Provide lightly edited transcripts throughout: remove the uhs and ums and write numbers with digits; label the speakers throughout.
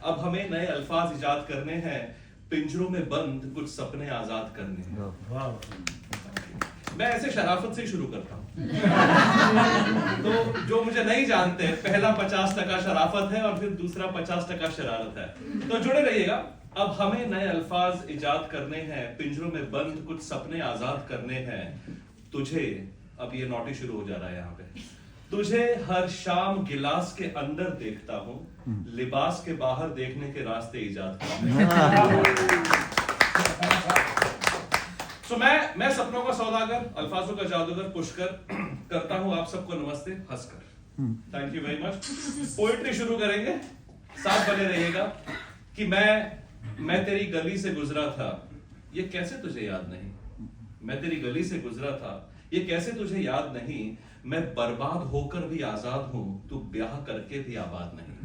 Speaker 1: अब हमें नए अल्फाज इजाद करने हैं, पिंजरों में बंद कुछ सपने आजाद करने हैं। मैं ऐसे शराफत से शुरू करता हूँ। तो जो मुझे नहीं जानते, पहला 50% शराफत है और फिर दूसरा 50% शरारत है। तो जुड़े रहिएगा। अब हमें नए अल्फाज इजाद करने हैं, पिंजरों में बंद कुछ सपने आजाद करने हैं। तुझे, अब ये नोटी शुरू हो जा रहा है यहाँ पे, तुझे हर शाम गिलास के अंदर देखता हूँ, लिबास के बाहर देखने के रास्ते इजाद करते हैं। So, मैं सपनों का सौदागर, अल्फाजों का जादूगर पुष्कर करता हूं आप सबको नमस्ते हंसकर। Thank you very much. Poetry शुरू करेंगे, साथ बने रहिएगा। कि मैं तेरी गली से गुजरा था, ये कैसे तुझे याद नहीं। मैं तेरी गली से गुजरा था, ये कैसे तुझे याद नहीं। मैं बर्बाद होकर भी आजाद हूं, तू ब्याह करके भी आबाद नहीं।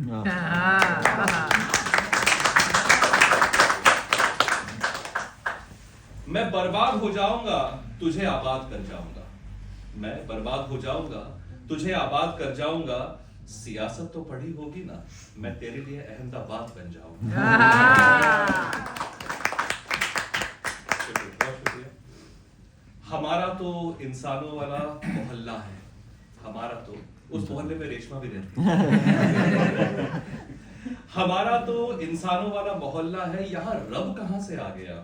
Speaker 1: मैं बर्बाद हो जाऊंगा, तुझे आबाद कर जाऊंगा। मैं बर्बाद हो जाऊंगा, तुझे आबाद कर जाऊंगा। सियासत तो पढ़ी होगी ना, मैं तेरे लिए अहमदाबाद बन जाऊंगा। हमारा तो इंसानों वाला मोहल्ला है, हमारा तो, उस मोहल्ले में रेशमा भी रहती है। हमारा तो इंसानों वाला मोहल्ला है, यहाँ रब कहां से आ गया।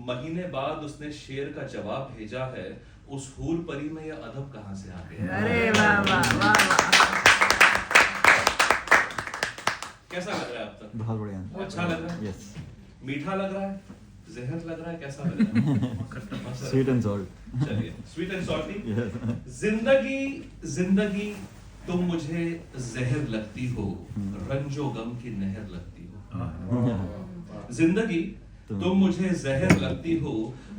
Speaker 1: महीने बाद उसने शेर का जवाब भेजा है, उस हूर परी में यह अदब कहां से आ गया।
Speaker 2: अरे वाह वाह वाह।
Speaker 1: कैसा लग रहा है अब तक?
Speaker 3: बहुत बढ़िया।
Speaker 1: अच्छा लग रहा है?
Speaker 3: यस।
Speaker 1: मीठा लग रहा है, जहर लग रहा है, कैसा लग रहा है?
Speaker 3: Sweet and salt.
Speaker 1: चलिए, स्वीट एंड सॉल्टी।
Speaker 3: यस।
Speaker 1: जिंदगी तुम मुझे जहर लगती हो, रंजो गम की नहर लगती हो। जिंदगी तुम मुझे जहर लगती हो,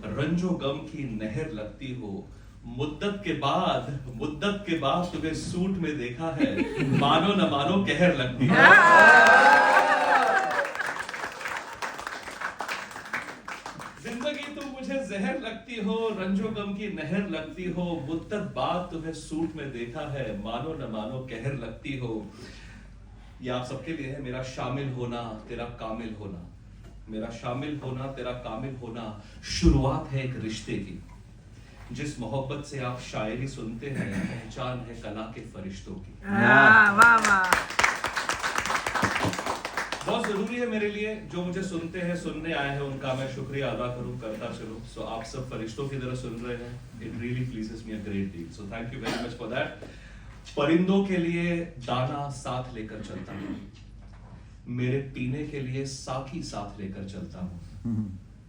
Speaker 1: रंजो गम की नहर लगती हो। मुद्दत के बाद तुम्हें सूट में देखा है, मानो न मानो कहर लगती है। जिंदगी तुम मुझे जहर लगती हो, रंजो गम की नहर लगती हो। मुद्दत बाद तुम्हें सूट में देखा है, मानो न मानो कहर लगती हो। ये आप सबके लिए है। मेरा शामिल होना तेरा कामिल होना, मेरा शामिल होना तेरा कामिल होना। शुरुआत है एक रिश्ते की, जिस मोहब्बत से आप शायरी सुनते हैं, पहचान है कला के फरिश्तों की।
Speaker 2: वाह वाह।
Speaker 1: बहुत जरूरी है मेरे लिए, जो मुझे सुनते हैं, सुनने आए हैं, उनका मैं शुक्रिया अदा करूं, करता चलूं। सो आप सब फरिश्तों की तरह सुन रहे हैं, it really pleases me a great deal. So thank you very much for that. परिंदों के लिए दाना साथ लेकर चलता हूं, मेरे पीने के लिए साकी साथ लेकर चलता हूँ।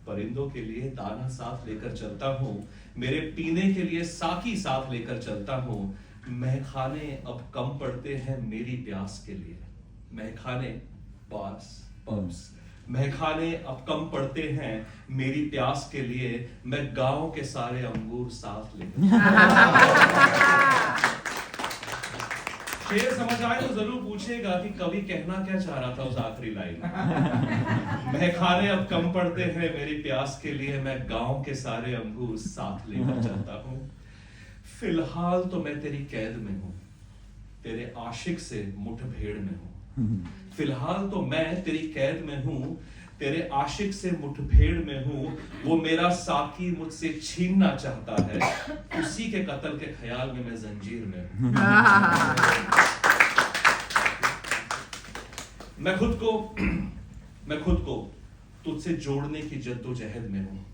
Speaker 1: परिंदों के लिए दाना साथ लेकर चलता हूँ, मेरे पीने के लिए साकी साथ लेकर चलता हूँ। महखाने अब कम पड़ते हैं मेरी प्यास के लिए। महखाने पब्स, महखाने अब कम पड़ते हैं मेरी प्यास के लिए। मैं गांव के सारे अंगूर साथ लेकर शेर समझ आए तो जरूर पूछिएगा कि कवि कहना क्या चाह रहा था उस आखिरी लाइन में। महखाने अब कम पड़ते हैं मेरी प्यास के लिए, मैं गांव के सारे अंगूर साथ लेकर चलता हूँ। फिलहाल तो मैं तेरी कैद में हूँ, तेरे आशिक से मुठभेड़ में हूँ। फिलहाल तो मैं तेरी कैद में हूँ, तेरे आशिक से मुठभेड़ में हूँ। वो मेरा साकी मुझसे छीनना चाहता है, उसी के कत्ल के ख्याल में मैं जंजीर में हूँ। मैं खुद को तुझसे जोड़ने की जद्दोजहद में हूँ।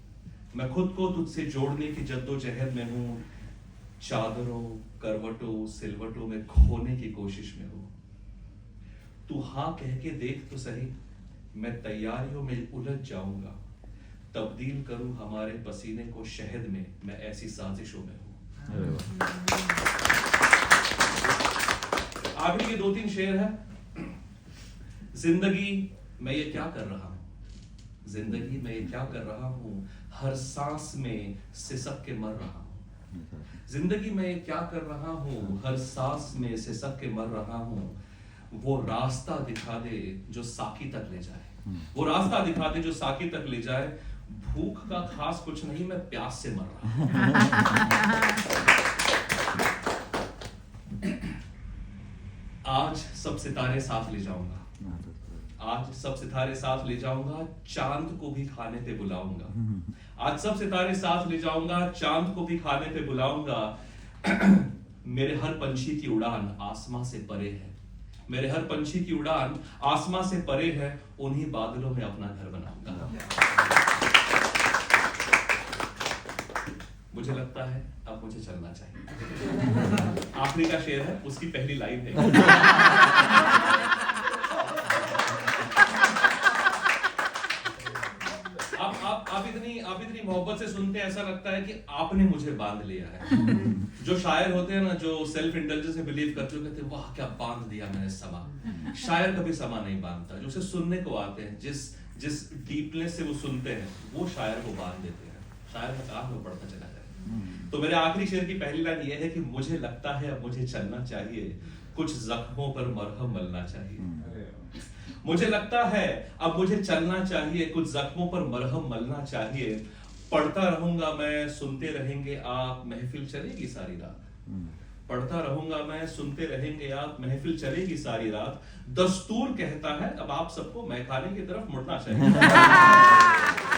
Speaker 1: मैं खुद को तुझसे जोड़ने की जद्दोजहद में हूँ। चादरों, करवटों, सिलवटों में खोने की कोशिश में हूँ। तू हाँ कह के देख तो सही, मैं तैयारियों में उलझ जाऊंगा। तब्दील करूं हमारे पसीने को शहद में, मैं ऐसी साजिशों में हूं। आखिरी के 2-3 शेर है। जिंदगी मैं ये क्या कर रहा हूं, जिंदगी मैं ये क्या कर रहा हूं। हर सांस में सिसक के मर रहा हूं। जिंदगी मैं ये क्या कर रहा हूं, हर सांस में सिसक के मर रहा हूं। वो रास्ता दिखा दे जो साकी तक ले जाए, वो रास्ता दिखा दे जो साकी तक ले जाए। भूख का खास कुछ नहीं, मैं प्यास से मर रहा हूं। आज सब सितारे साथ ले जाऊंगा, आज सब सितारे साथ ले जाऊंगा, चांद को भी खाने पे बुलाऊंगा। आज सब सितारे साथ ले जाऊंगा, चांद को भी खाने पे बुलाऊंगा। मेरे हर पंछी की उड़ान आसमां से परे है, मेरे हर पंछी की उड़ान आसमां से परे है, उन्हीं बादलों में अपना घर बनाऊंगा। मुझे लगता है अब मुझे चलना चाहिए। आखिरी का शेर है, उसकी पहली लाइन है। आप इतनी मोहब्बत से सुनते हैं, ऐसा लगता है कि आपने मुझे बांध लिया है। जो शायर होते हैं ना, जो सेल्फ इंटेलिजेंस में बिलीव करते हो, कहते हैं वाह क्या बांध दिया मैंने समा। शायर कभी समा नहीं बांधता, जो उसे सुनने को आते हैं, जिस डीपनेस से वो सुनते हैं, वो शायर को बांध देते हैं। शायर का काम में पढ़ता चला जाए। तो मेरे आखिरी शेर की पहली लाइन ये है कि मुझे लगता है अब मुझे चलना चाहिए, कुछ जख्मों पर मरहम मलना चाहिए। मुझे लगता है अब मुझे चलना चाहिए, कुछ जख्मों पर मरहम मलना चाहिए। पढ़ता रहूंगा मैं, सुनते रहेंगे आप, महफिल चलेगी सारी रात। पढ़ता रहूंगा मैं, सुनते रहेंगे आप, महफिल चलेगी सारी रात। दस्तूर कहता है अब आप सबको मैखाने की तरफ मुड़ना चाहिए।